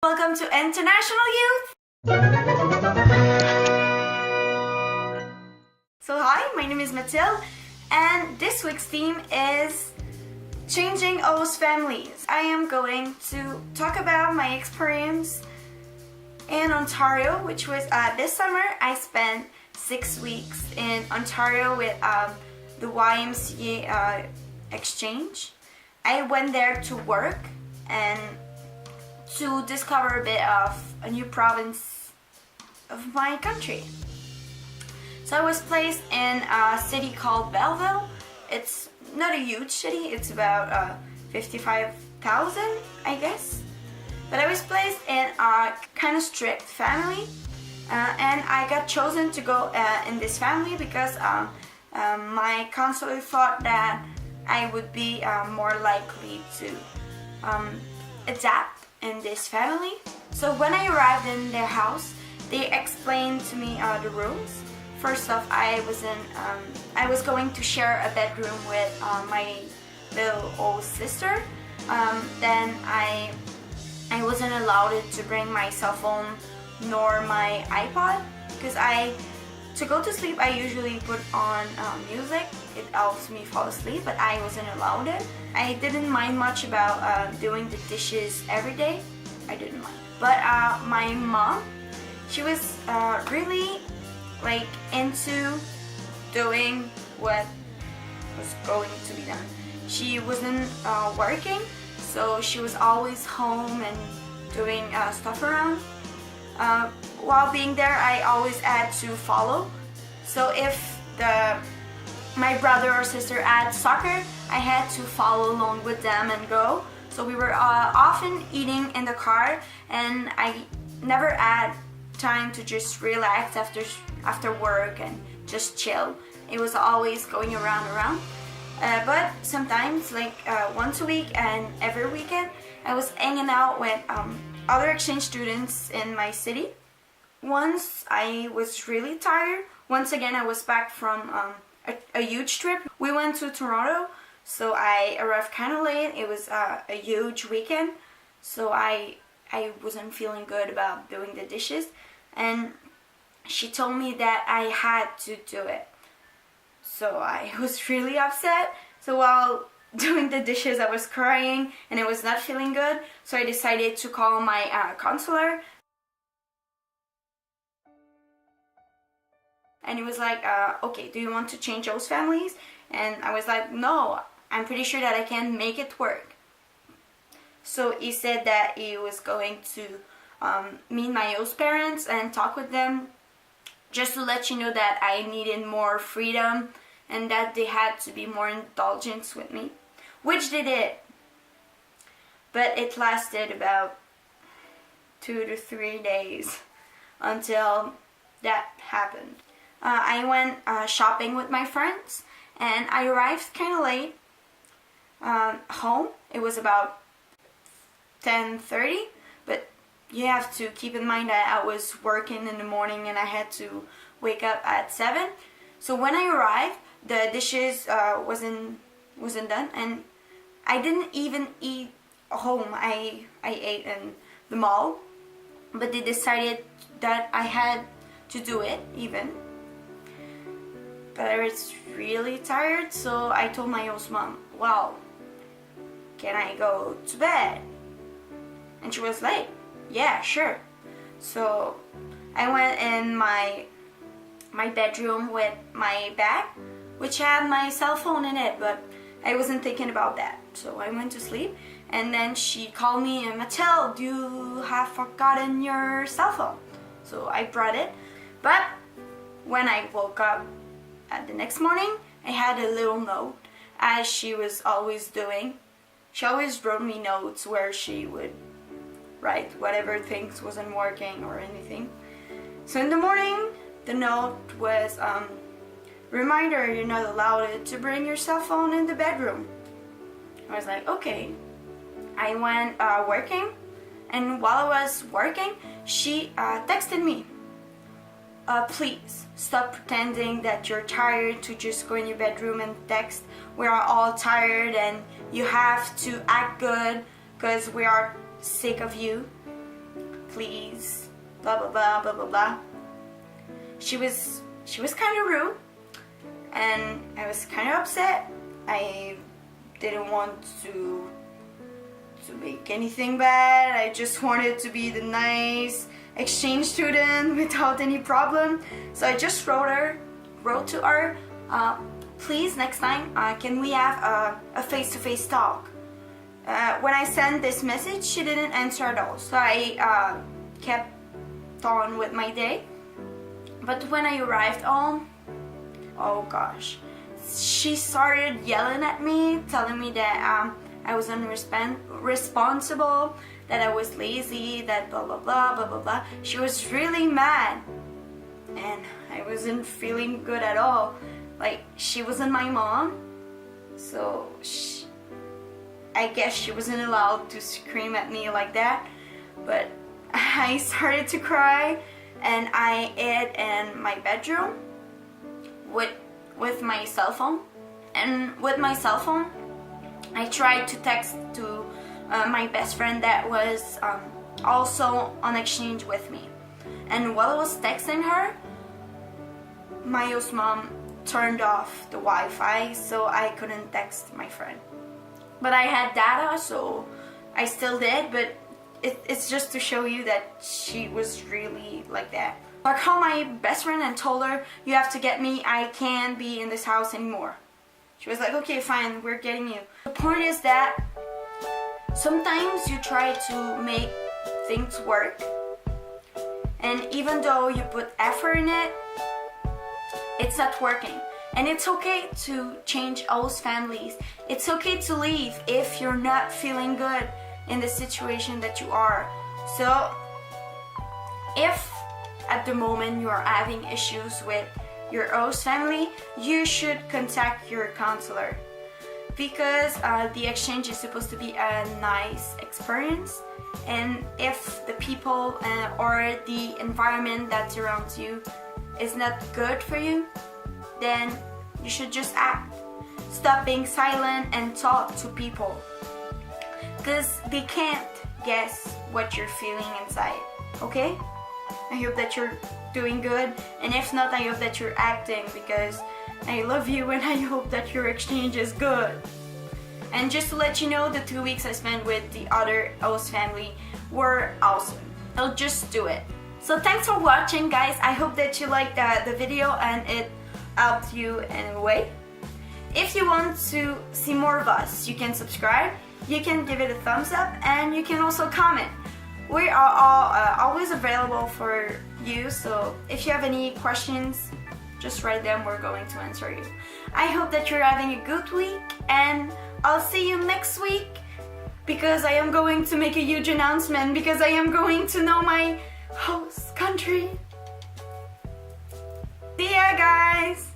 Welcome to International Youth! So hi, my name is Mathilde, and this week's theme is changing host families. I am going to talk about my experience in Ontario, which was this summer. I spent 6 weeks in Ontario with the YMCA exchange. I went there to work and to discover a bit of a new province of my country. So I was placed in a city called Belleville. It's not a huge city, it's about 55,000, I guess. But I was placed in a kind of strict family, and I got chosen to go in this family because my counselor thought that I would be more likely to adapt in this family. So when I arrived in their house, they explained to me the rules. First off, I was going to share a bedroom with my little old sister. Then I wasn't allowed to bring my cell phone nor my iPod because to go to sleep I usually put on music. It helps me fall asleep, but I wasn't allowed it. I didn't mind much about doing the dishes every day. I didn't mind. But my mom, she was really into doing what was going to be done. She wasn't working, so she was always home and doing stuff around. While being there, I always had to follow. So if my brother or sister had soccer, I had to follow along with them and go. So we were often eating in the car, and I never had time to just relax after work and just chill. It was always going around. But sometimes, once a week and every weekend, I was hanging out with other exchange students in my city. Once I was really tired. Once again, I was back from a huge trip. We went to Toronto, so I arrived kind of late. It was a huge weekend, so I wasn't feeling good about doing the dishes, and she told me that I had to do it. So I was really upset. So while doing the dishes, I was crying and I was not feeling good. So I decided to call my counselor. And he was like, okay, do you want to change those families? And I was like, no, I'm pretty sure that I can make it work. So he said that he was going to meet my host parents and talk with them just to let you know that I needed more freedom and that they had to be more indulgent with me, which they did. But it lasted about 2 to 3 days until that happened. I went shopping with my friends, and I arrived kind of late home. It was about 10:30, but you have to keep in mind that I was working in the morning and I had to wake up at 7. So when I arrived, the dishes wasn't done, and I didn't even eat home. I ate in the mall, but they decided that I had to do it even. But I was really tired, so I told my host mom, well, can I go to bed? And she was like, yeah, sure. So I went in my bedroom with my bag, which had my cell phone in it, but I wasn't thinking about that. So I went to sleep, and then she called me, and Mathilde, you have forgotten your cell phone. So I brought it, but when I woke up the next morning, I had a little note, as she was always doing. She always wrote me notes where she would write whatever things wasn't working or anything. So in the morning, the note was, reminder, you're not allowed to bring your cell phone in the bedroom. I was like, okay. I went working, and while I was working, she texted me, please stop pretending that you're tired to just go in your bedroom and text. We are all tired and you have to act good because we are sick of you. please, blah blah blah blah blah blah. She was kind of rude, and I was kind of upset. I didn't want to make anything bad. I just wanted to be the nice exchange student without any problem. So I just wrote to her, please next time can we have a face-to-face talk. When I sent this message, she didn't answer at all, so I kept on with my day. But when I arrived home, oh gosh, she started yelling at me, telling me that I was irresponsible, that I was lazy, that blah blah blah blah blah blah. She was really mad, and I wasn't feeling good at all. Like, she wasn't my mom, so I guess she wasn't allowed to scream at me like that. But I started to cry, and I hid in my bedroom with my cell phone. And with my cell phone, I tried to text to my best friend that was also on exchange with me. And while I was texting her, my host mom turned off the Wi-Fi, so I couldn't text my friend. But I had data, so I still did, but it's just to show you that she was really like that. I called my best friend and told her, you have to get me, I can't be in this house anymore. She was like, okay, fine, we're getting you. The point is that sometimes you try to make things work, and even though you put effort in it, it's not working. And it's okay to change host families. It's okay to leave if you're not feeling good in the situation that you are. So if at the moment you are having issues with your host family, you should contact your counselor, because the exchange is supposed to be a nice experience. And if the people or the environment that surrounds you is not good for you, then you should just act. Stop being silent and talk to people, because they can't guess what you're feeling inside. Okay? I hope that you're doing good, and if not, I hope that you're acting, because I love you and I hope that your exchange is good. And just to let you know, the 2 weeks I spent with the other host family were awesome. So just do it. So thanks for watching, guys. I hope that you liked the video and it helped you in a way. If you want to see more of us, you can subscribe, you can give it a thumbs up, and you can also comment. We are all always available for you, so if you have any questions, just write them, we're going to answer you. I hope that you're having a good week, and I'll see you next week, because I am going to make a huge announcement, because I am going to know my host country. See ya, guys!